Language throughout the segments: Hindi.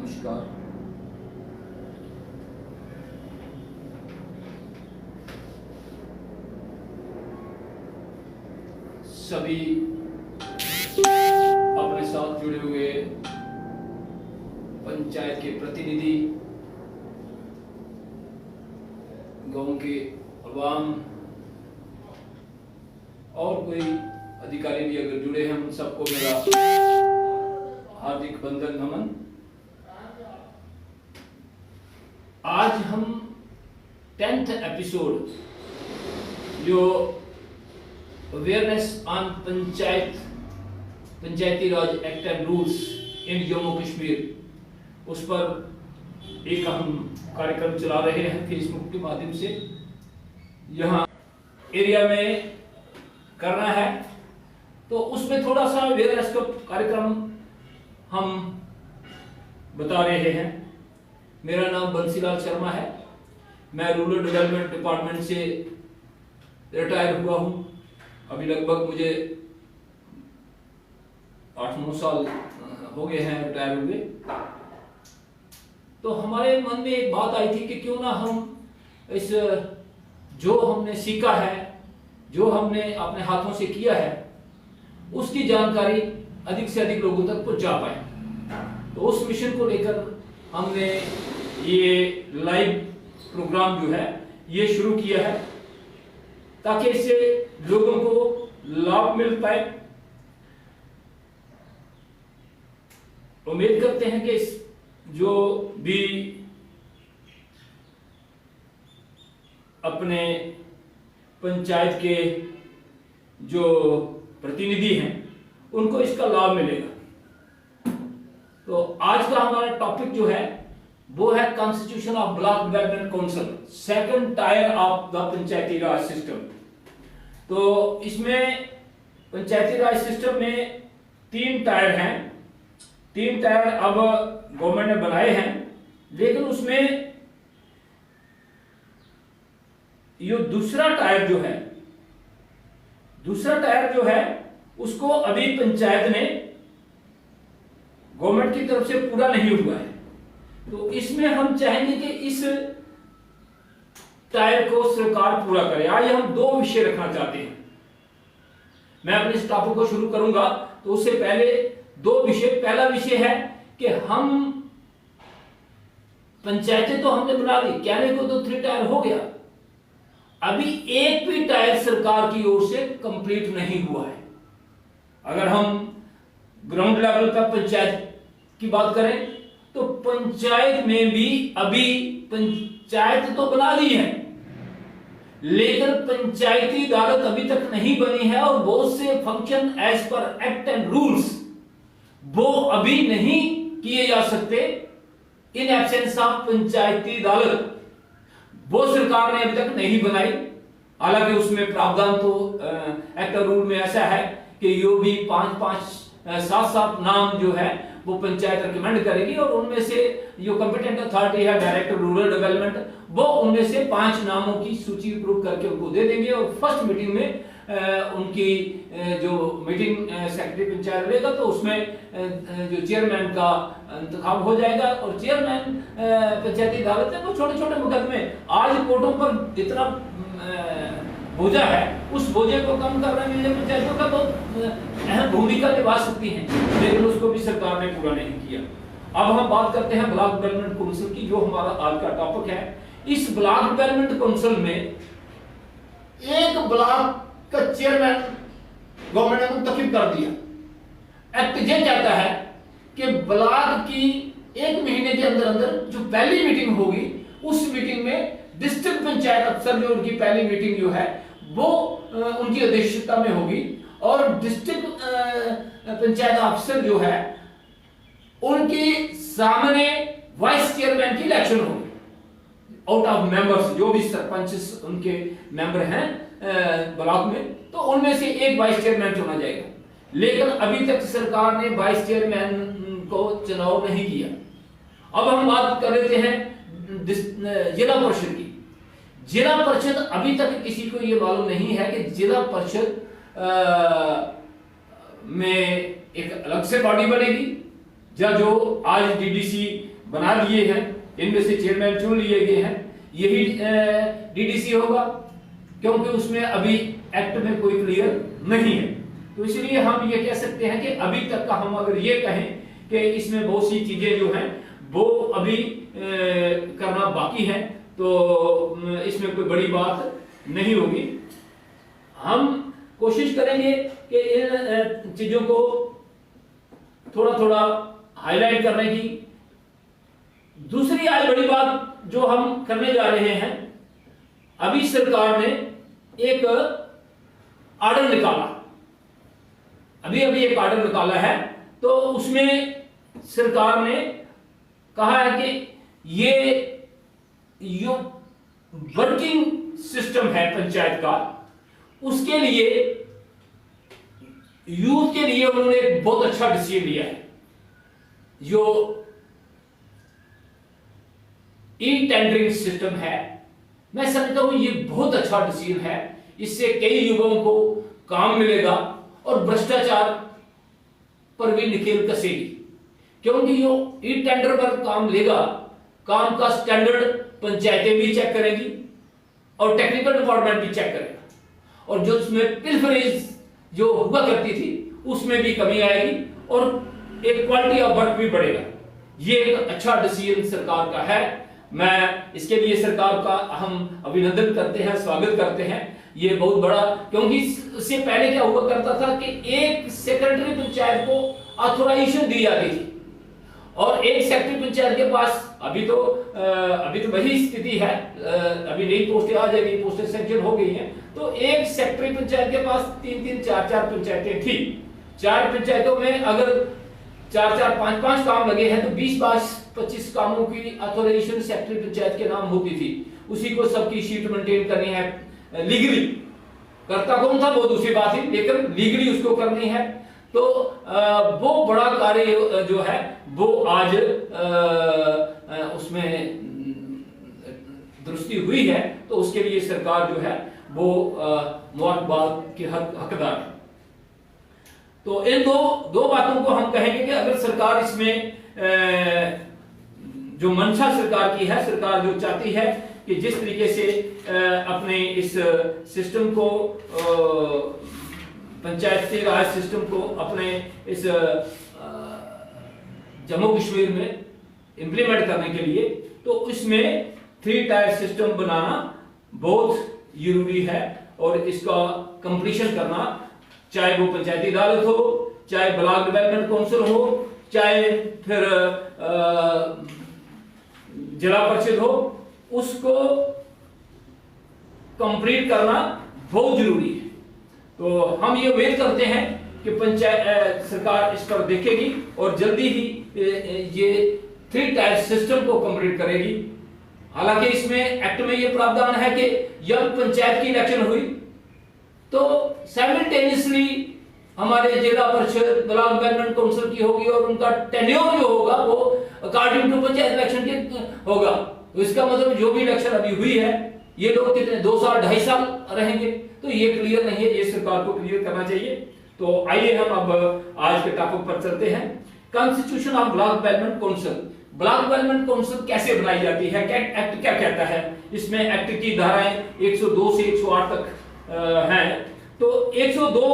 नमस्कार। सभी अपने साथ जुड़े हुए पंचायत के प्रतिनिधि, गांव के अवाम और कोई अधिकारी भी अगर जुड़े हैं, उन सबको मेरा हार्दिक वंदन नमन। आज हम 10th एपिसोड जो awareness on Panchayati Raj act and rules in Jammu Kashmir, उस पर एक हम कार्यक्रम चला रहे हैं फेसबुक के माध्यम से। यहाँ एरिया में करना है तो उसमें थोड़ा सा अवेयरनेस का कार्यक्रम हम बता रहे हैं। मेरा नाम बंसीलाल शर्मा है। मैं रूरल डेवलपमेंट डिपार्टमेंट से रिटायर हुआ हूँ। अभी लगभग मुझे 8-9 साल हो गए हैं रिटायर हुए। तो हमारे मन में एक बात आई थी कि क्यों ना हम इस जो हमने सीखा है, जो हमने अपने हाथों से किया है, उसकी जानकारी अधिक से अधिक लोगों तक पहुंचा पाए। तो उस मिशन को लेकर हमने ये लाइव प्रोग्राम जो है ये शुरू किया है, ताकि इससे लोगों को लाभ मिल पाए। उम्मीद करते हैं कि इस जो भी अपने पंचायत के जो प्रतिनिधि हैं उनको इसका लाभ मिलेगा। तो आज का हमारा टॉपिक जो है वो है constitution of block development council, second tier of the Panchayati Raj system. तो इसमें पंचायती राज सिस्टम में 3 टायर हैं। 3 टायर अब गवर्नमेंट ने बनाए हैं, लेकिन उसमें ये दूसरा टायर जो है उसको अभी पंचायत ने गवर्नमेंट की तरफ से पूरा नहीं हुआ है। तो इसमें हम चाहेंगे कि इस टायर को सरकार पूरा करे। आज हम 2 विषय रखना चाहते हैं। मैं अपने इस टॉपिक को शुरू करूंगा तो उससे पहले 2 विषय। पहला विषय है कि हम पंचायतें तो हमने बना दी, कहने को तो 3 टायर हो गया, अभी एक भी टायर सरकार की ओर से कंप्लीट नहीं हुआ है। अगर हम ग्राउंड लेवल पर पंचायत की बात करें तो पंचायत में भी अभी पंचायत तो बना दी है, लेकिन पंचायती अदालत अभी तक नहीं बनी है और बहुत से function as per act and rules वो अभी नहीं किए जा सकते इन एब्सेंस ऑफ पंचायती अदालत। वो सरकार ने अभी तक नहीं बनाई। हालांकि उसमें प्रावधान तो एक्ट और रूल में ऐसा है कि यो भी 5-7 नाम जो है वो पंचायत रिकमेंड करेगी और उनमें से जो कंपिटेंट अथॉरिटी है डायरेक्टर रूरल डेवलपमेंट, वो उनमें से 5 नामों की सूची अप्रूव करके उनको दे देंगे और फर्स्ट मीटिंग में उनकी जो मीटिंग सेक्रेटरी पंचायत रहेगा तो उसमें जो चेयरमैन का इंतखाब हो जाएगा। और चेयरमैन पंचायती अदालत में वो छोटे-छोटे मुकदमे, आज कोर्टों पर इतना बोझा है, उस बोझे को कम करने में पंचायतों का बहुत अहम भूमिका निभा सकती हैं, लेकिन उसको भी सरकार ने पूरा नहीं किया। अब हम बात करते हैं ब्लॉक डेवलपमेंट काउंसिल की, जो हमारा आज का टॉपिक है। इस ब्लॉक डेवलपमेंट काउंसिल में एक ब्लॉक का चेयरमैन गवर्नमेंट ने मुंतखब कर दिया। एक्ट ये कहता है कि ब्लॉक की 1 महीने के अंदर अंदर जो पहली मीटिंग होगी, उस मीटिंग में डिस्ट्रिक्ट पंचायत अफसर जो उनकी पहली मीटिंग जो है वो उनकी अध्यक्षता में होगी और डिस्ट्रिक्ट पंचायत अफसर जो है उनके सामने वाइस चेयरमैन की इलेक्शन होगी आउट ऑफ मेंबर्स। जो भी सरपंच उनके मेंबर हैं ब्लॉक में, तो उनमें से एक वाइस चेयरमैन चुना जाएगा। लेकिन अभी तक सरकार ने वाइस चेयरमैन को चुनाव नहीं किया। अब हम बात कर लेते हैं जिला परिषद की। जिला परिषद अभी तक किसी को यह मालूम नहीं है कि जिला परिषद में एक अलग से बॉडी बनेगी, या जो आज डीडीसी बना लिए हैं, इनमें से चेयरमैन चुन लिए गए हैं, यही डीडीसी होगा, क्योंकि उसमें अभी एक्ट में कोई क्लियर नहीं है। तो इसलिए हम ये कह सकते हैं कि अभी तक का हम अगर ये कहें कि इसमें बहुत सी चीजें जो हैं वो अभी करना बाकी है, तो इसमें कोई बड़ी बात नहीं होगी। हम कोशिश करेंगे कि इन चीजों को थोड़ा थोड़ा हाईलाइट करने की। दूसरी आज बड़ी बात जो हम करने जा रहे हैं, अभी सरकार ने एक ऑर्डर निकाला, अभी एक ऑर्डर निकाला है, तो उसमें सरकार ने कहा है कि ये जो वर्किंग सिस्टम है पंचायत का, उसके लिए यूथ के लिए उन्होंने एक बहुत अच्छा डिसीजन लिया है। जो ई टेंडरिंग सिस्टम है, मैं समझता हूं ये बहुत अच्छा डिसीजन है। इससे कई युवाओं को काम मिलेगा और भ्रष्टाचार पर भी निकेल कसेगी, क्योंकि जो ई टेंडर पर काम लेगा, काम का स्टैंडर्ड पंचायतें भी चेक करेगी और टेक्निकल डिपार्टमेंट भी चेक करेगा, और जो उसमें पिलफरेज जो हुआ करती थी उसमें भी कमी आएगी और एक क्वालिटी ऑफ वर्क भी बढ़ेगा। ये एक अच्छा डिसीजन सरकार का है। मैं इसके लिए सरकार का हम अभिनंदन करते हैं, स्वागत करते हैं। ये बहुत बड़ा, क्योंकि इससे पहले क्या हुआ करता था कि एक सेक्रेटरी पंचायत को ऑथोराइजेशन दी जाती थी और एक सेक्रेटरी पंचायत के पास, अभी तो वही स्थिति है, अभी नई पोस्टें आ जाएगी, पोस्टें सैंक्शन हो गई हैं, तो एक सेक्रेटरी पंचायत के पास 3-3, 4-4 पंचायतें थी। 4 पंचायतों में अगर 4-4, 5-5 काम लगे हैं तो 20-25 कामों की ऑथोराइजेशन सेक्रेटरी पंचायत के नाम होती थी। उसी को सबकी शीट मेंटेन करनी है लीगली, करता कौन था वो दूसरी बात है, लेकिन लीगली उसको करनी है। तो वो बड़ा कार्य जो है वो आज उसमें दुरुस्ती हुई है, तो उसके लिए सरकार जो है वो मुबारकबाद की हकदार है। तो इन दो बातों को हम कहेंगे कि अगर सरकार इसमें जो मंशा सरकार की है, सरकार जो चाहती है कि जिस तरीके से अपने इस सिस्टम को, पंचायती राज सिस्टम को अपने इस जम्मू कश्मीर में इंप्लीमेंट करने के लिए, तो इसमें 3 टायर सिस्टम बनाना बहुत जरूरी है और इसका कंप्लीशन करना, चाहे वो पंचायती अदालत हो, चाहे ब्लॉक डेवलपमेंट काउंसिल हो, चाहे फिर जिला परिषद हो, उसको कंप्लीट करना बहुत जरूरी है। तो हम ये उम्मीद करते हैं कि पंचायत सरकार इस पर देखेगी और जल्दी ही ये 3 टायर सिस्टम को कंप्लीट करेगी। हालांकि इसमें एक्ट में ये प्रावधान है कि जब पंचायत की इलेक्शन हुई तो साइमल्टेनियसली हमारे जिला परिषद, ब्लॉक डेवलपमेंट काउंसिल की होगी और उनका टेन्योर जो होगा वो अकॉर्डिंग टू पंचायत इलेक्शन के होगा। तो इसका मतलब जो भी इलेक्शन अभी हुई है, ये लोग कितने 2 साल 2.5 साल रहेंगे, तो ये क्लियर नहीं है, ये सरकार को क्लियर करना चाहिए। तो आइए हम अब आज के टॉपिक पर चलते हैं। Constitution of block development council. Block development council कैसे बनाई जाती है, एक्ट क्या कहता है, इसमें एक्ट की धाराएं 102 से 108 तक हैं। तो 102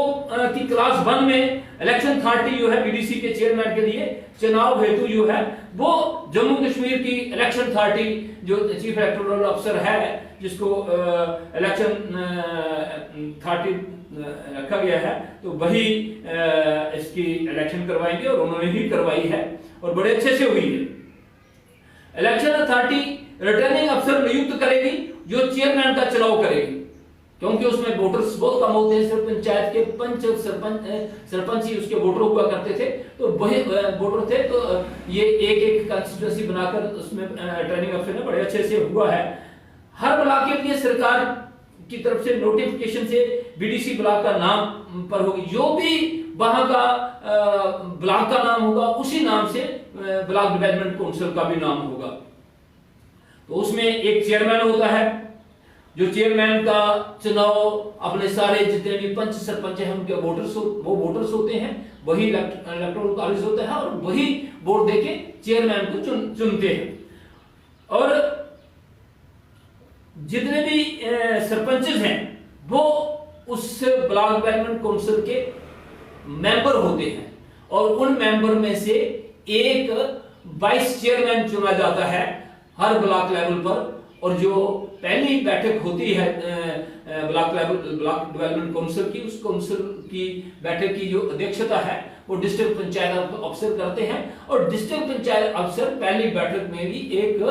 की क्लास 1 में इलेक्शन अथॉरिटी जो है बीडीसी के चेयरमैन के लिए चुनाव हेतु जो है वो जम्मू कश्मीर की इलेक्शन अथॉरिटी जो चीफ इलेक्टोरल अफसर है, जिसको इलेक्शन अथॉरिटी रखा गया है, तो वही इसकी इलेक्शन करवाएंगे और उन्होंने ही करवाई है और बड़े अच्छे से हुई है। इलेक्शन अथॉरिटी रिटर्निंग अफसर नियुक्त करेगी जो चेयरमैन का चुनाव करेगी, क्योंकि उसमें वोटर्स बहुत कम होते हैं। सिर्फ पंचायत के पंच और सरपंच ही उसके वोटर हुआ करते थे, तो वही वोटर थे। तो ये एक कंस्टिट्यूएंसी बनाकर उसमें रिटर्निंग अफसर ने बड़े अच्छे से हुआ है। हर ब्लॉक के लिए सरकार की तरफ से नोटिफिकेशन से बीडीसी ब्लॉक का नाम पर होगी, जो भी वहां का ब्लॉक का नाम होगा उसी नाम से ब्लॉक डेवलपमेंट काउंसिल का भी नाम होगा। तो उसमें एक चेयरमैन होता है जो चेयरमैन का चुनाव अपने सारे जितने भी पंच सरपंच हैं उनके वोटर्स होते हैं, वही इलेक्टोरल कॉलेज होता है और वही वोट देके चेयरमैन को चुनते हैं। और जितने भी सरपंचेस हैं वो उस ब्लॉक डेवलपमेंट काउंसिल के मेंबर होते हैं और उन मेंबर में से एक वाइस चेयरमैन चुना जाता है हर ब्लॉक लेवल पर। और जो पहली बैठक होती है ब्लॉक डेवलपमेंट काउंसिल की, उस काउंसिल की बैठक की जो अध्यक्षता है वो डिस्ट्रिक्ट पंचायत अफसर करते हैं और डिस्ट्रिक्ट पंचायत अफसर पहली बैठक में भी एक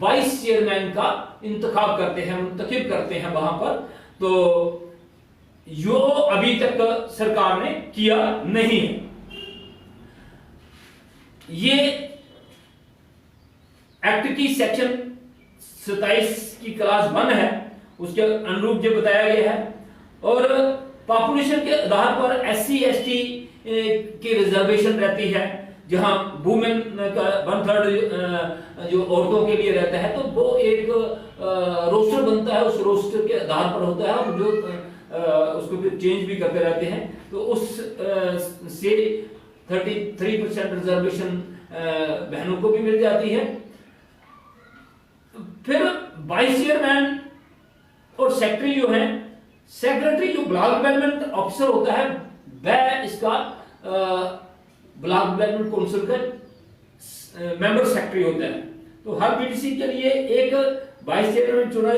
वाइस चेयरमैन का इंतखाब करते हैं, मुंतखब करते हैं वहां पर। तो यो अभी तक सरकार ने किया नहीं है। ये एक्ट की सेक्शन 27 की क्लास 1 है, उसके अनुरूप जो बताया गया है। और पॉपुलेशन के आधार पर SC ST की रिजर्वेशन रहती है, जहां वुमेन का 1/3 जो औरतों के लिए रहता है, तो वो एक रोस्टर बनता है, उस रोस्टर के आधार पर होता है और जो उसको फिर चेंज भी करते रहते हैं। तो उस से 33% रिजर्वेशन बहनों को भी मिल जाती है। फिर वाइस चेयरमैन और सेक्रेटरी जो है, सेक्रेटरी जो ब्लॉक डेवलपमेंट ऑफिसर होता है वह इसका ब्लॉक डेवलपमेंट काउंसिल का मेंबर सेक्रेटरी होता है। तो हर BDC के लिए एक वाइस चेयरमैन चुना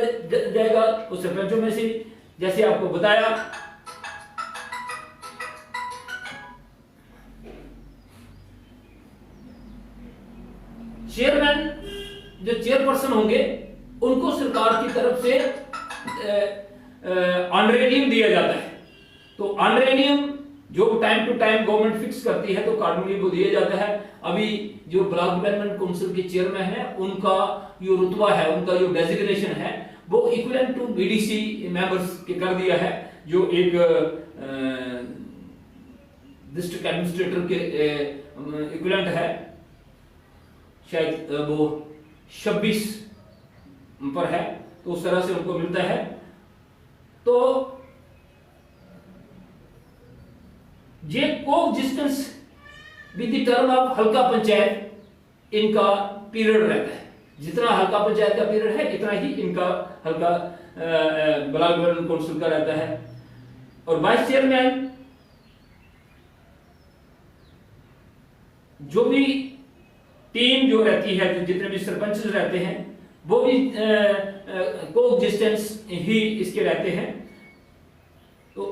जाएगा उस सरपंचों में से, जैसे आपको बताया। चेयरमैन जो चेयरपर्सन होंगे उनको सरकार की तरफ से ऑनरेरियम दिया जाता है। तो ऑनरेरियम जो time to time government fix करती है तो कार्डनली वो दिया जाता है। अभी जो ब्लॉक डेवलपमेंट काउंसिल के चेयरमैन है उनका जो रुतबा है, उनका जो डेजिग्नेशन है वो इक्विवेलेंट टू BDC मेंबर्स के कर दिया है, जो एक डिस्ट्रिक्ट एडमिनिस्ट्रेटर के इक्विवेलेंट है, शायद वो 26 पर है, तो उस तरह से उनको मिलता है। तो ये coexistence with the term of हल्का पंचायत इनका पीरियड रहता है। जितना हल्का पंचायत का पीरियड है इतना ही इनका हल्का ब्लॉक डेवलपमेंट काउंसिल का रहता है। और वाइस चेयरमैन जो भी टीम जो रहती है, जो जितने भी सरपंच रहते हैं वो भी कोएग्जिस्टेंस ही इसके रहते हैं। तो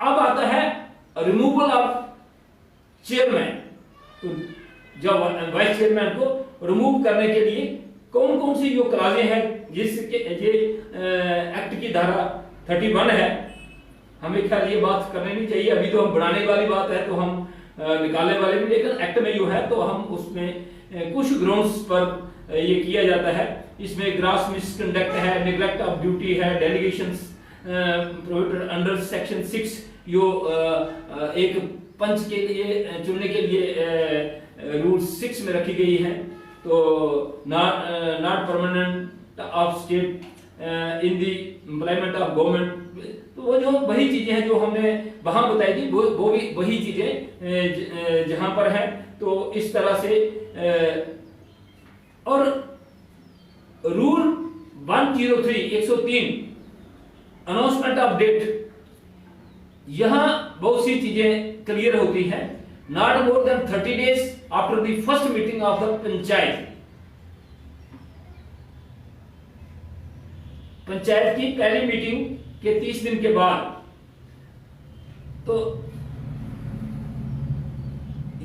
अब आता है रिमूवल ऑफ चेयरमैन। तो जब वाइस चेयरमैन को रिमूव करने के लिए कौन कौन सी जो क्लाजें हैं, जिसके ये एक्ट की धारा 31 है, हमें ख्याल ये बात करनी नहीं चाहिए, अभी तो हम बढ़ाने वाली बात है तो हम निकालने वाले भी, लेकिन एक्ट में जो है तो हम उसमें कुछ ग्राउंड्स पर ये किया जाता है। इसमें ग्रास मिसकंडक्ट है, नेग्लेक्ट ऑफ ड्यूटी है, डेलीगेशंस प्रोहिबिटेड अंडर सेक्शन 6, जो एक पंच के लिए चुनने के लिए रूल 6 में रखी गई है। तो not permanent of state in the employment of government, तो वो जो वही चीजें हैं जो हमने वहां बताई थी, वो भी वही चीजें जहां पर है। तो इस तरह से और रूल 103 अनाउंसमेंट ऑफ डेट, यहां बहुत सी चीजें क्लियर होती हैं। Not more than 30 days after the first meeting of the panchayat, panchayat की पहली मीटिंग के 30 दिन के बाद। तो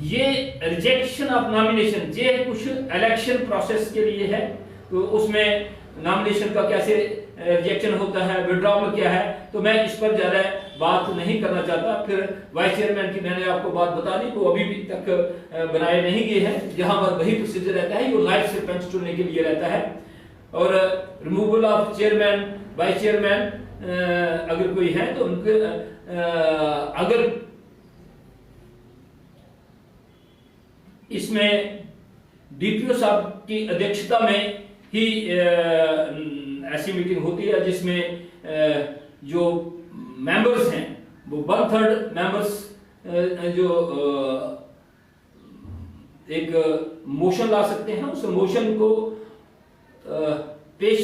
ये रिजेक्शन ऑफ नॉमिनेशन, ये कुछ इलेक्शन प्रोसेस के लिए है, तो उसमें नॉमिनेशन का कैसे रिजेक्शन होता है, विड्रॉल क्या है, तो मैं इस पर ज्यादा बात नहीं करना चाहता। फिर वाइस चेयरमैन की मैंने आपको बात बता दी, तो अभी भी तक बनाए नहीं गए हैं, जहां पर वही प्रोसीजर रहता है, ये लाइव सरपंच चुनने के लिए रहता है। और removal of chairman, vice chairman अगर कोई है तो उनके अगर इसमें DPO साहब की अध्यक्षता में ही ऐसी मीटिंग होती है जिसमें जो मेंबर्स हैं वो 1/3 मेंबर्स जो एक मोशन ला सकते हैं, उस मोशन को पेश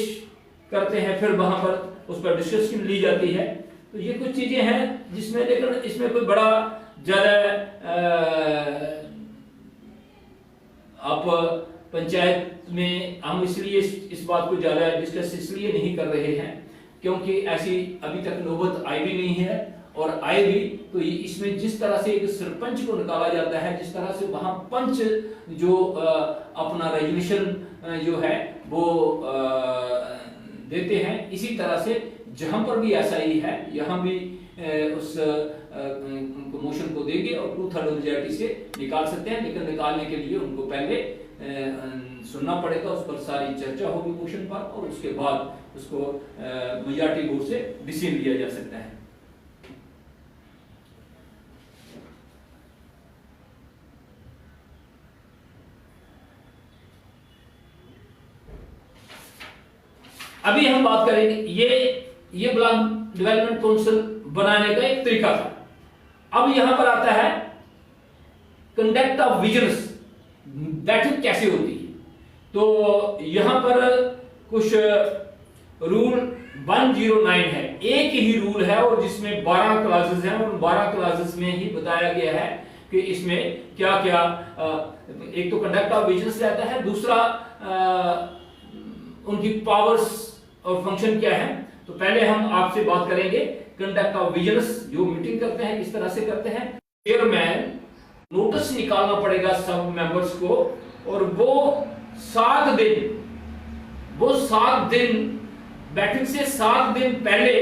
करते हैं, फिर वहां पर उस पर डिस्कशन ली जाती है। तो ये कुछ चीजें हैं जिसमें, लेकिन इसमें कोई बड़ा ज्यादा आप पंचायत में हम इसलिए इस बात को ज्यादा डिस्कस इसलिए नहीं कर रहे हैं क्योंकि ऐसी अभी तक नौबत आई भी नहीं है, और आए भी तो इसमें जिस तरह से एक सरपंच को निकाला जाता है, जिस तरह से वहां पंच जो अपना रेजोल्यूशन जो है वो देते हैं, इसी तरह से जहां पर भी ऐसा ही है यहाँ भी उस मोशन को देंगे और 2/3 मेजॉरिटी से निकाल सकते हैं। लेकिन निकालने के लिए उनको पहले सुनना पड़ेगा, उस पर सारी चर्चा होगी मोशन पर, और उसके बाद उसको मेजॉरिटी वोट से डिसीजन लिया जा सकता है। अभी हम बात करेंगे ये ब्लॉक डेवलपमेंट काउंसिल बनाने का एक तरीका था। अब यहां पर आता है कंडक्ट ऑफ विजिलेंस, बैठक कैसे होती है। तो यहां पर कुछ रूल 109 है, एक ही रूल है और जिसमें 12 क्लासेस हैं, और 12 क्लासेस में ही बताया गया है कि इसमें क्या क्या, एक तो कंडक्ट ऑफ विजिलेंस रहता है, दूसरा उनकी पावर्स और फंक्शन क्या है। तो पहले हम आपसे बात करेंगे कंडक्ट ऑफ विजिलेंस, जो मीटिंग करते हैं किस तरह से करते हैं। चेयरमैन नोटिस निकालना पड़ेगा सब मेंबर्स को, और वो 7 दिन बैठक से 7 दिन पहले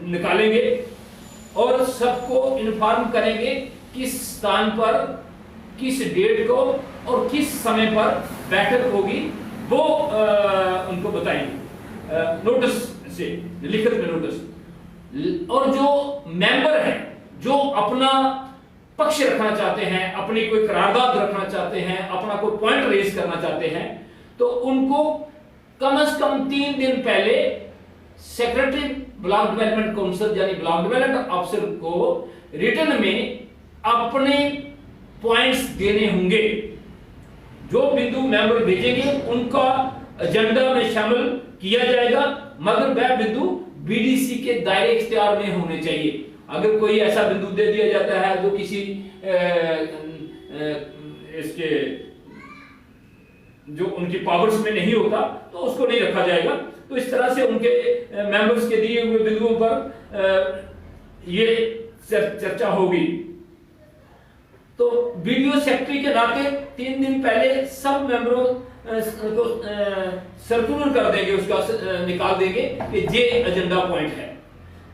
निकालेंगे और सबको इन्फॉर्म करेंगे किस स्थान पर, किस डेट को और किस समय पर बैठक होगी, वो उनको बताएंगे नोटिस से, लिखित में नोटिस। और जो मेंबर हैं जो अपना पक्ष रखना चाहते हैं, अपनी कोई करारदाद रखना चाहते हैं, अपना कोई पॉइंट रेज करना चाहते हैं, तो उनको कम से कम 3 दिन पहले सेक्रेटरी ब्लॉक डेवलपमेंट काउंसिल यानी ब्लॉक डेवलपमेंट ऑफिसर को रिटर्न में अपने पॉइंट्स देने होंगे। जो बिंदु मेंबर भेजेंगे उनका एजेंडा में शामिल किया जाएगा, मगर वह बिंदु बीडीसी के दायरे इख्तियार में होने चाहिए। अगर कोई ऐसा बिंदु दे दिया जाता है जो किसी इसके जो उनकी पावर्स में नहीं होता, तो उसको नहीं रखा जाएगा। तो इस तरह से उनके मेंबर्स के दिए हुए बिंदुओं पर ये चर्चा होगी। तो वीडियो सेक्रेटरी के नाते 3 दिन पहले सब मेंबरों को सर्कुलर कर देंगे, उसका निकाल देंगे कि ये एजेंडा पॉइंट है।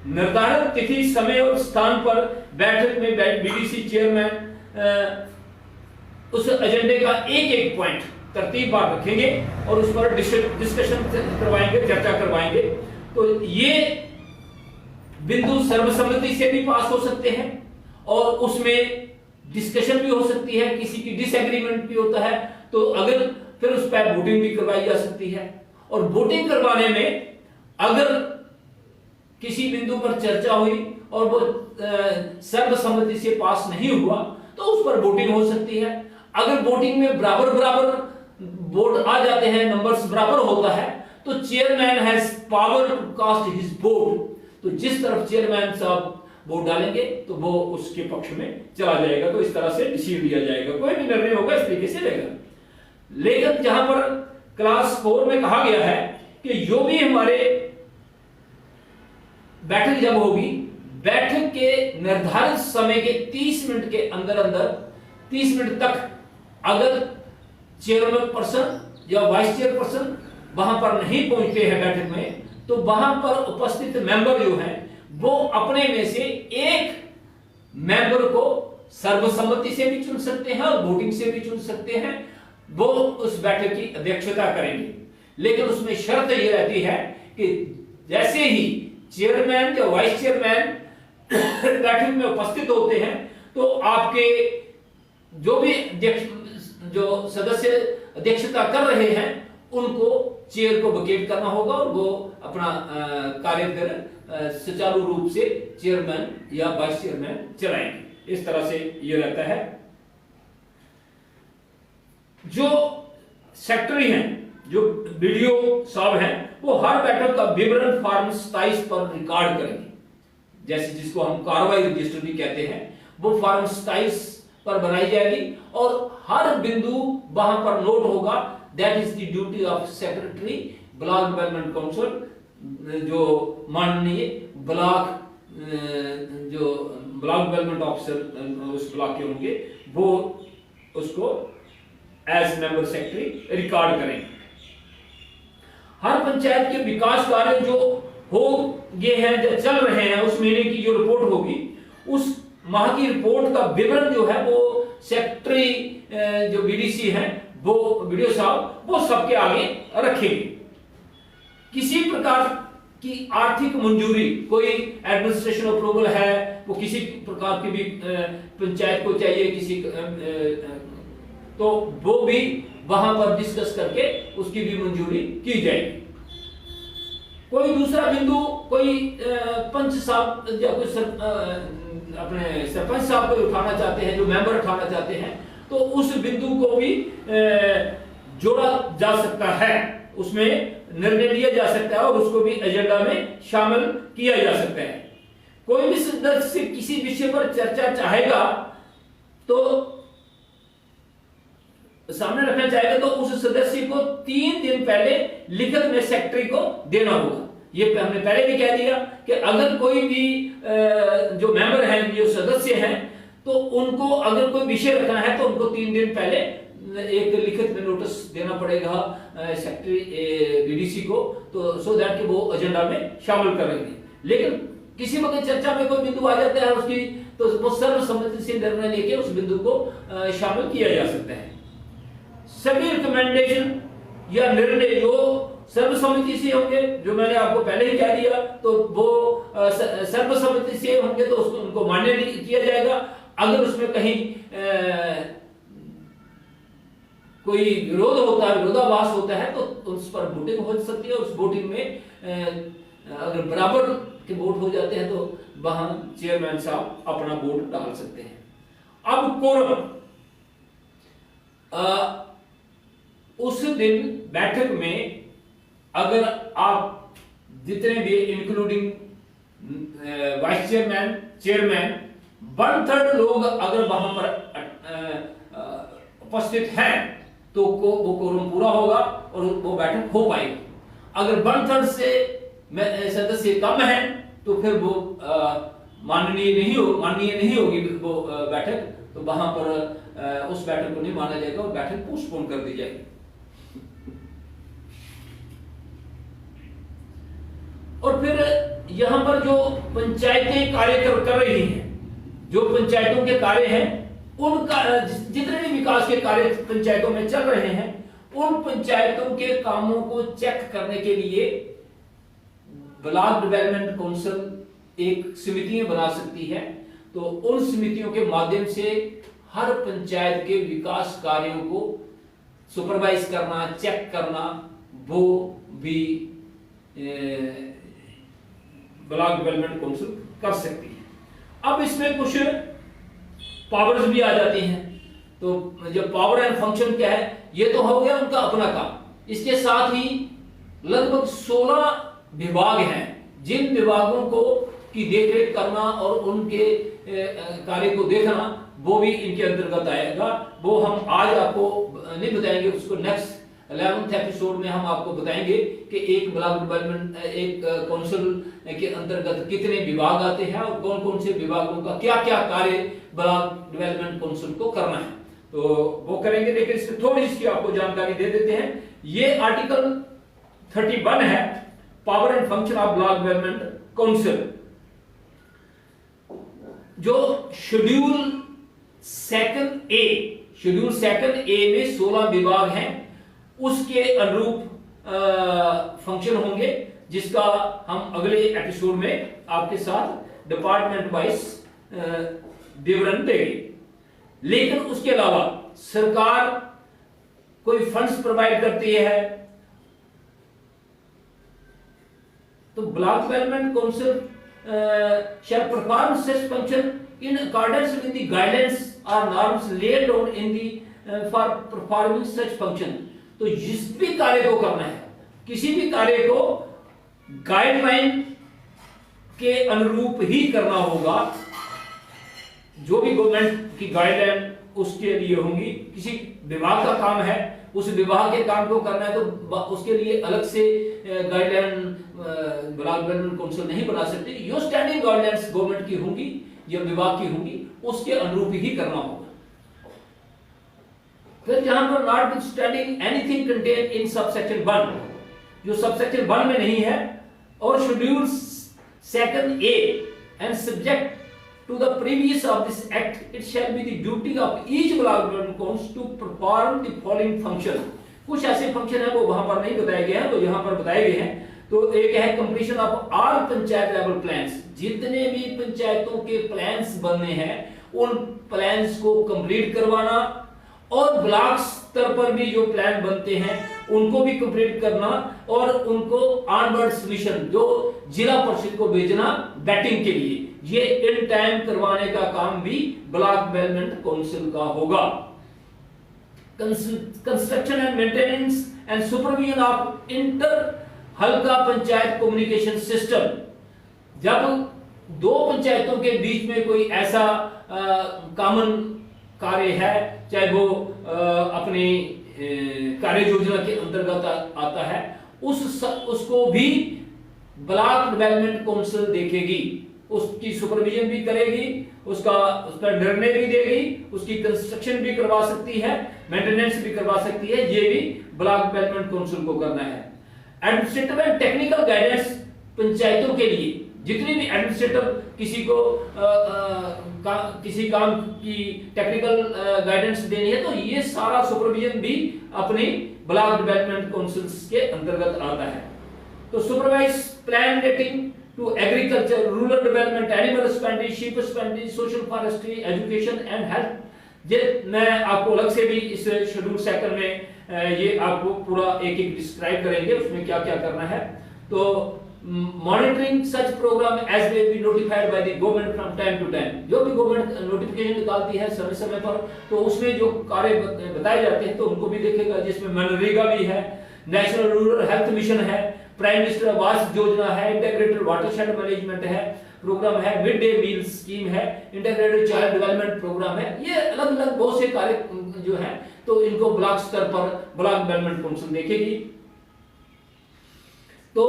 निर्धारित तिथि, समय और स्थान पर बैठक में बीडीसी चेयरमैन उस एजेंडे का एक पॉइंट तरतीबवार रखेंगे और उस पर डिस्कशन करवाएंगे, चर्चा करवाएंगे। तो ये बिंदु सर्वसम्मति से भी पास हो सकते हैं और उसमें डिस्कशन भी हो सकती है, किसी की डिसएग्रीमेंट भी होता है, तो अगर फिर उस पर वोटिंग भी करवाई जा सकती है। और वोटिंग करवाने में अगर किसी बिंदु पर चर्चा हुई और वो सर्वसम्मति से पास नहीं हुआ तो उस पर वोटिंग हो सकती है। अगर वोटिंग में बराबर वोट आ जाते हैं, नंबर्स बराबर होता है, तो chairman has power to cast his vote. तो जिस तरफ चेयरमैन साहब वोट डालेंगे तो वो उसके पक्ष में चला जाएगा। तो इस तरह से डिसीजन लिया जाएगा, कोई भी निर्णय होगा इस तरीके से लेगा। लेकिन जहां पर क्लास 4 में कहा गया है कि जो भी हमारे बैठक जब होगी, बैठक के निर्धारित समय के 30 मिनट के अंदर 30 मिनट तक अगर चेयरमैन पर्सन या वाइस चेयरपर्सन वहां पर नहीं पहुंचते हैं बैठक में, तो वहां पर उपस्थित मेंबर जो हैं वो अपने में से एक मेंबर को सर्वसम्मति से भी चुन सकते हैं और वोटिंग से भी चुन सकते हैं। वो उस बैठक की अध्यक्षता करेंगे। लेकिन उसमें शर्त यह रहती है कि जैसे ही चेयरमैन या वाइस चेयरमैन बैठक में उपस्थित होते हैं तो आपके जो भी जो सदस्य अध्यक्षता कर रहे हैं उनको चेयर को वेकेट करना होगा और वो अपना कार्य फिर सुचारू रूप से चेयरमैन या वाइस चेयरमैन चलाएंगे। इस तरह से ये रहता है। जो सेक्रेटरी हैं, जो वीडियो साहब हैं, वो हर बैठक का विवरण फॉर्म 27 पर रिकॉर्ड करेंगे, जैसे जिसको हम कार्रवाई रजिस्टर भी कहते हैं, वो फॉर्म 27 पर बनाई जाएगी और हर बिंदु वहां पर नोट होगा। That is the duty of secretary block development council. जो माननीय ब्लॉक जो ब्लॉक डेवलपमेंट ऑफिसर उस ब्लॉक के होंगे, वो उसको एज मेंबर सेक्रेटरी रिकॉर्ड करेंगे। हर पंचायत के विकास कार्य जो हो गए हैं, जो चल रहे हैं, उस महीने की जो रिपोर्ट होगी, उस माह की रिपोर्ट का विवरण जो है वो सेक्रेटरी जो बीडीसी हैं, वो वीडियो साहब, वो सबके आगे रखेंगे। किसी प्रकार की आर्थिक मंजूरी, कोई एडमिनिस्ट्रेशन अप्रूवल है, वो किसी प्रकार की भी पंचायत को चाहिए किसी तो वो भी वहां पर डिस्कस करके उसकी भी मंजूरी की जाएगी। कोई दूसरा बिंदु, कोई पंच साहब या कोई अपने सरपंच साहब को उठाना चाहते हैं, जो मेंबर उठाना चाहते हैं, तो उस बिंदु को भी जोड़ा जा सकता है, उसमें निर्णय लिया जा सकता है और उसको भी एजेंडा में शामिल किया जा सकता है। कोई भी सदस्य किसी विषय पर चर्चा चाहेगा तो सामने रखना चाहेगा, तो उस सदस्य को 3 दिन पहले लिखित में सेक्रेटरी को देना होगा। ये हमने पहले भी कह दिया कि अगर कोई भी जो मेंबर हैं, जो सदस्य हैं, तो उनको अगर कोई विषय रखना है तो उनको 3 दिन पहले एक लिखित में नोटिस देना पड़ेगा सेक्रेटरी बीडीसी को, तो सो दैट कि वो एजेंडा में शामिल करेंगे। लेकिन किसी वक्त चर्चा में कोई बिंदु आ जाता है उसकी, तो वो सर्वसम्मति से निर्णय लेके उस बिंदु को शामिल किया जा सकता है। सभी रिकमेंडेशन या निर्णय जो सर्वसम्मति से होंगे, जो मैंने आपको पहले ही कह दिया, तो वो सर्वसम्मति से होंगे तो उसको उनको मान्य किया जाएगा। अगर उसमें कहीं कोई विरोध होता है, विरोधाभास होता है, तो उस पर वोटिंग हो सकती है। उस वोटिंग में अगर बराबर के वोट हो जाते हैं तो वहां चेयरमैन साहब अपना वोट डाल सकते हैं। अब कोरम, उस दिन बैठक में अगर आप जितने भी इंक्लूडिंग वाइस चेयरमैन, चेयरमैन, 1/3 लोग अगर वहां पर उपस्थित हैं तो वो कोरम पूरा होगा और वो बैठक हो पाएगी। अगर 1/3 से सदस्य कम है तो फिर वो माननीय नहीं होगी वो बैठक, तो वहां पर उस बैठक को नहीं माना जाएगा और बैठक पोस्टपोन कर दी जाएगी। और फिर यहां पर जो पंचायतें कार्य कर रही हैं, जो पंचायतों के कार्य हैं, उनका जितने भी विकास के कार्य पंचायतों में चल रहे हैं, उन पंचायतों के कामों को चेक करने के लिए ब्लॉक डेवलपमेंट काउंसिल एक समितियां बना सकती है। तो उन समितियों के माध्यम से हर पंचायत के विकास कार्यों को सुपरवाइज करना, चेक करना, वो भी ब्लॉक डेवलपमेंट काउंसिल कर सकती है। अब इसमें कुछ पावर्स भी आ जाती हैं। तो जब पावर एंड फंक्शन क्या है, ये तो हो गया उनका अपना काम। इसके साथ ही लगभग 16 विभाग हैं, जिन विभागों को की देखरेख करना और उनके कार्य को देखना, वो भी इनके अंतर्गत आएगा। वो हम आज आपको नहीं बताएंगे, उसको नेक्स्ट 11th एपिसोड में हम आपको बताएंगे कि एक ब्लॉक डेवलपमेंट एक काउंसिल के अंतर्गत कितने विभाग आते हैं और कौन कौन से विभागों का क्या क्या कार्य ब्लॉक डेवलपमेंट काउंसिल को करना है, तो वो करेंगे। लेकिन इसमें थोड़ी इसकी आपको जानकारी दे देते हैं। ये आर्टिकल 31 है, power and function of block development council. जो शेड्यूल 2 ए में 16 विभाग हैं, उसके अनुरूप फंक्शन होंगे, जिसका हम अगले एपिसोड में आपके साथ डिपार्टमेंट वाइज विवरण देंगे। लेकिन उसके अलावा सरकार कोई फंड्स प्रोवाइड करती है तो block development council shall perform such function in accordance with the guidelines or norms laid down in the for performing such function। तो जिस भी कार्य को करना है, किसी भी कार्य को गाइडलाइन के अनुरूप ही करना होगा। जो भी गवर्नमेंट की गाइडलाइन उसके लिए होंगी। किसी विभाग का काम है, उस विभाग के काम को करना है तो उसके लिए अलग से गाइडलाइन ब्लॉक डेवलपमेंट काउंसिल नहीं बना सकते। जो स्टैंडिंग गाइडलाइंस गवर्नमेंट की होंगी या विभाग की होंगी उसके अनुरूप ही करना होगा। फिर जहां पर not standing anything contain in subsection 1, जो सबसेक्शन 1 में नहीं है, और schedule second A and subject to the previous of this act, it shall be the duty of each block development council to perform the following function। कुछ ऐसे फंक्शन है वो वहां पर नहीं बताए गए हैं, तो यहां पर बताए गए हैं। तो एक है completion of all panchayat level plans, जितने भी पंचायतों के प्लान्स बनने हैं उन प्लान्स को कंप्लीट करवाना, और ब्लॉक स्तर पर भी जो प्लान बनते हैं उनको भी कंप्लीट करना, और उनको ऑनवर्ड सबमिशन जो जिला परिषद को भेजना बैटिंग के लिए, ये इन टाइम करवाने का काम भी ब्लॉक डेवलपमेंट काउंसिल का होगा। Construction and maintenance and supervision of inter हल्का पंचायत कम्युनिकेशन सिस्टम, जब दो पंचायतों के बीच में कोई ऐसा कॉमन कार्य है, चाहे वो अपनी कार्य योजना के अंतर्गत आता है, उसको भी ब्लॉक डेवलपमेंट काउंसिल देखेगी, उसकी सुपरविजन भी करेगी, उस पर निर्णय भी देगी, उसकी कंस्ट्रक्शन भी करवा सकती है, मेंटेनेंस भी करवा सकती है। ये भी ब्लॉक डेवलपमेंट काउंसिल को करना है। एडमिनिस्ट्रेटिव एंड टेक्निकल गाइडेंस पंचायतों के लिए, जितनी भी एडमिनिस्ट्रेटिव किसी काम की टेक्निकल गाइडेंस देनी है, तो ये सारा सुपरविजन भी अपनी ब्लॉक डेवलपमेंट काउंसिल के अंतर्गत आता है। तो supervise plan rating to agriculture, rural development, animal husbandry, sheep husbandry, social forestry, education and health. ये मैं आपको अलग से भी इस शेड्यूल सेकंड में ये आपको पूरा एक एक डिस्क्राइब करेंगे उसमें क्या क्या करना है। तो monitoring such programme as may be notified by the government from time to time, जो भी गवर्नमेंट नोटिफिकेशन निकालती है समय समय पर, तो उसमें जो कार्य बताए जाते हैं तो उनको भी देखेगा, जिसमें मनरेगा भी है, नेशनल रूरल हेल्थ मिशन है, प्राइम मिनिस्टर आवास योजना है, इंटीग्रेटेड वाटरशेड मैनेजमेंट है प्रोग्राम है, मिड डे मील स्कीम है, इंटीग्रेटेड चाइल्ड डेवलपमेंट प्रोग्राम है। ये अलग अलग बहुत से कार्य जो है, तो इनको ब्लॉक स्तर पर ब्लॉक डेवलपमेंट काउंसिल देखेगी। तो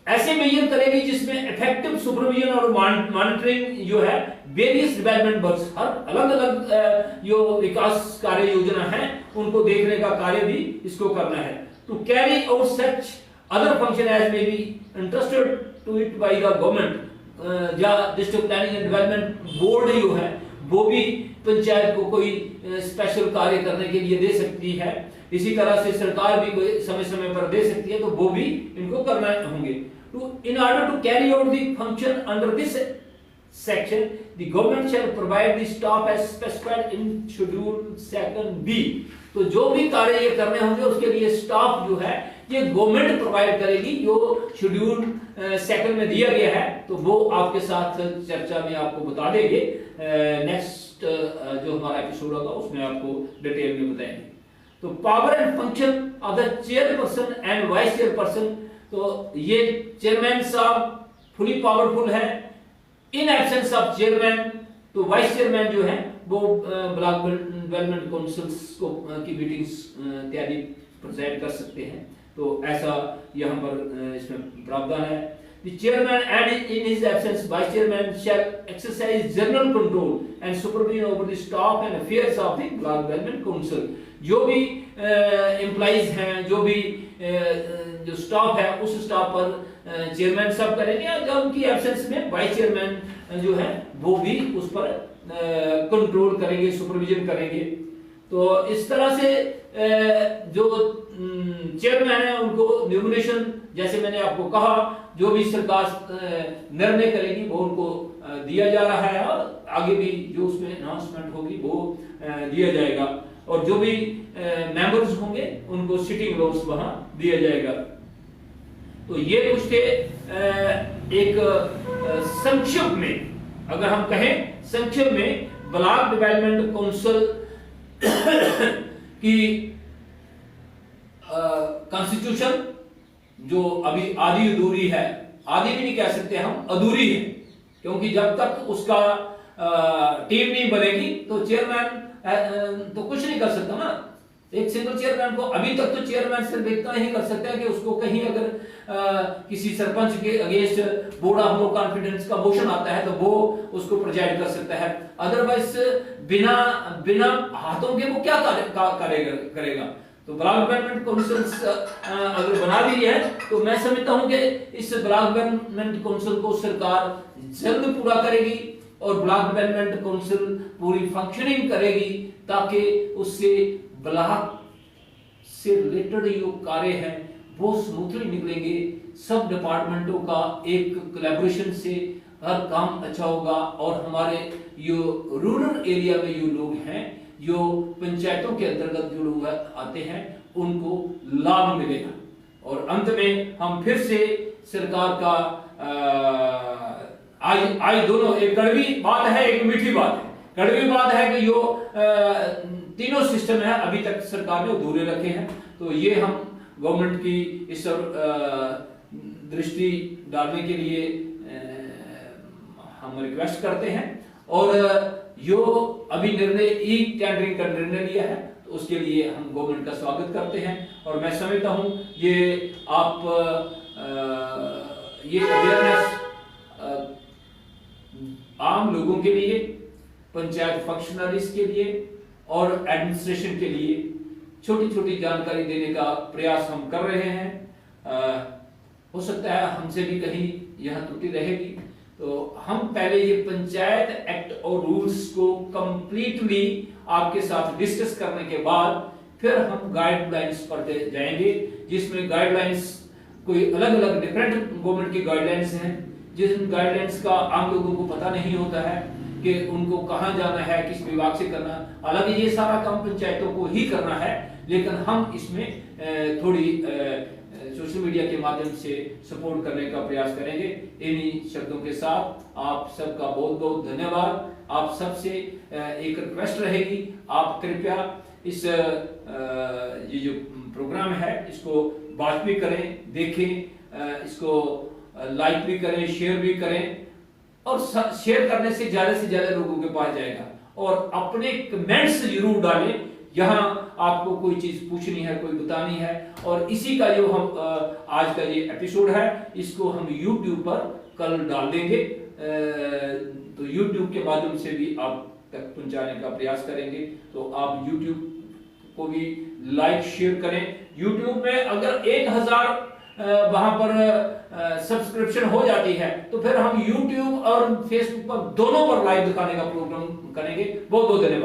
ऐसे मेजर करेगी जिसमें इफेक्टिव सुपरविजन और मॉनिटरिंग जो है वेरियस डेवलपमेंट वर्क्स, हर अलग अलग जो विकास कार्य योजना है उनको देखने का कार्य भी इसको करना है। To carry out such other function as may be interested to it by the government, या district planning and development board जो है वो भी पंचायत को कोई स्पेशल कार्य करने के लिए दे सकती है। इसी तरह से सरकार भी कोई समय समय पर दे सकती है, तो वो भी इनको करना होंगे। In order to carry out the function under this section, the government shall provide the staff as specified in schedule second B। तो जो भी कार्य ये करने होंगे उसके लिए स्टाफ जो है ये गवर्नमेंट प्रोवाइड करेगी, जो शेड्यूल सेकंड में दिया गया है, तो वो आपके साथ चर्चा में आपको बता देंगे। नेक्स्ट जो हमारा एपिसोड होगा उसमें आपको डिटेल में बताएंगे। तो power and function of the chairperson and vice chairperson, तो ये चेयरमैन साहब फुली पावरफुल है। इन एब्सेंस ऑफ चेयरमैन, तो वाइस चेयरमैन जो है वो ब्लॉक डेवलपमेंट काउंसिल्स को की मीटिंग्स इत्यादि प्रेजेंट कर सकते हैं। तो ऐसा यहाँ पर इसमें प्रावधान है। The chairman and in his absence vice chairman shall exercise general control and supervision over the staff and affairs of the block development council। जो भी एम्प्लॉइज हैं, जो भी जो स्टाफ है, उस स्टाफ पर चेयरमैन सब करेंगे, और जब उनकी एब्सेंस में वाइस चेयरमैन जो है वो भी उस पर कंट्रोल करेंगे, सुपरविजन करेंगे। तो इस तरह से जो चेयरमैन है उनको नॉमिनेशन, जैसे मैंने आपको कहा, जो भी सरकार निर्णय करेगी वो उनको दिया जा रहा है, और आगे भी जो उसमें अनाउंसमेंट होगी वो दिया जाएगा, और जो भी मेंबर्स होंगे उनको सिटिंग रोल्स वहां दिया जाएगा। तो ये कुछ थे एक संक्षिप्त में, अगर हम कहें संक्षिप्त में, ब्लॉक डेवलपमेंट काउंसिल की कॉन्स्टिट्यूशन जो अभी आधी अधूरी है, आधी भी नहीं कह सकते हम, अधूरी है, क्योंकि जब तक उसका टीम नहीं बनेगी तो चेयरमैन तो कुछ नहीं कर सकता ना। एक सिंगल चेयरमैन को, अभी तक तो चेयरमैन सिर्फ इतना ही कर सकता है कि उसको कहीं अगर किसी सरपंच के against board of no confidence का मोशन आता है तो वो उसको प्रेजाइड कर सकता है, अदरवाइज बिना बिना हाथों के वो क्या करेगा। तो ब्लॉक डेवलपमेंट काउंसिल अगर बना दी है तो मैं समझता हूं कि इस ब्लॉक डेवलपमेंट काउंसिल को सरकार जल्द पूरा करेगी और ब्लॉक डेवलपमेंट काउंसिल पूरी फंक्शनिंग करेगी, ताकि उससे ब्लॉक से रिलेटेड जो कार्य हैं वो स्मूथली निकलेंगे। सब डिपार्टमेंटों का एक कोलैबोरेशन से हर काम अच्छा होगा और हमारे जो रूरल एरिया में जो लोग हैं, जो पंचायतों के अंतर्गत जो लोग आते हैं, उनको लाभ मिलेगा। और अंत में हम फिर से सरकार का आज दोनों, एक कड़वी बात है एक मीठी बात है। कड़वी बात है कि जो तीनों सिस्टम है अभी तक सरकार ने अधूरे रखे हैं, तो ये हम गवर्नमेंट की इस दृष्टि डालने के लिए हम रिक्वेस्ट करते हैं। और जो अभी निर्णय ई टेंडरिंग का निर्णय लिया है तो उसके लिए हम गवर्नमेंट का स्वागत करते हैं। और मैं समझता हूं ये आप ये अवेयरनेस आम लोगों के लिए, पंचायत फंक्शनरीज के लिए और एडमिनिस्ट्रेशन के लिए छोटी छोटी जानकारी देने का प्रयास हम कर रहे हैं। हो सकता है हमसे भी कहीं यह त्रुटि रहेगी, तो हम पहले ये पंचायत एक्ट और रूल्स को कंप्लीटली आपके साथ डिस्कस करने के बाद फिर हम गाइडलाइंस पढ़ते जाएंगे, जिसमें गाइडलाइंस कोई अलग अलग डिफरेंट गवर्नमेंट की गाइडलाइंस हैं, जिन गाइडलाइंस का आम लोगों को पता नहीं होता है कि उनको कहां जाना है, किस विभाग से करना। हालांकि ये सारा काम पंचायतों को ही करना है, लेकिन हम इसमें थोड़ी सोशल मीडिया के माध्यम से सपोर्ट करने का प्रयास करेंगे। इन्हीं शब्दों के साथ आप सबका बहुत बहुत धन्यवाद। आप सबसे एक रिक्वेस्ट रहेगी, आप कृपया इस ये जो प्रोग्राम है इसको वॉच भी करें, देखें, इसको लाइक भी करें, शेयर भी करें, और शेयर करने से ज्यादा लोगों के पास जाएगा। और अपने कमेंट्स जरूर डालें, यहाँ आपको कोई चीज पूछनी है, कोई बतानी है। और इसी का जो हम आज का ये एपिसोड है इसको हम YouTube पर कल डाल देंगे, तो YouTube के माध्यम से भी आप तक पहुंचाने का प्रयास करेंगे। तो आप YouTube को भी लाइक शेयर करें। YouTube में अगर 1000 वहां पर सब्सक्रिप्शन हो जाती है तो फिर हम YouTube और Facebook पर दोनों पर लाइव दिखाने का प्रोग्राम करेंगे। बहुत बहुत धन्यवाद।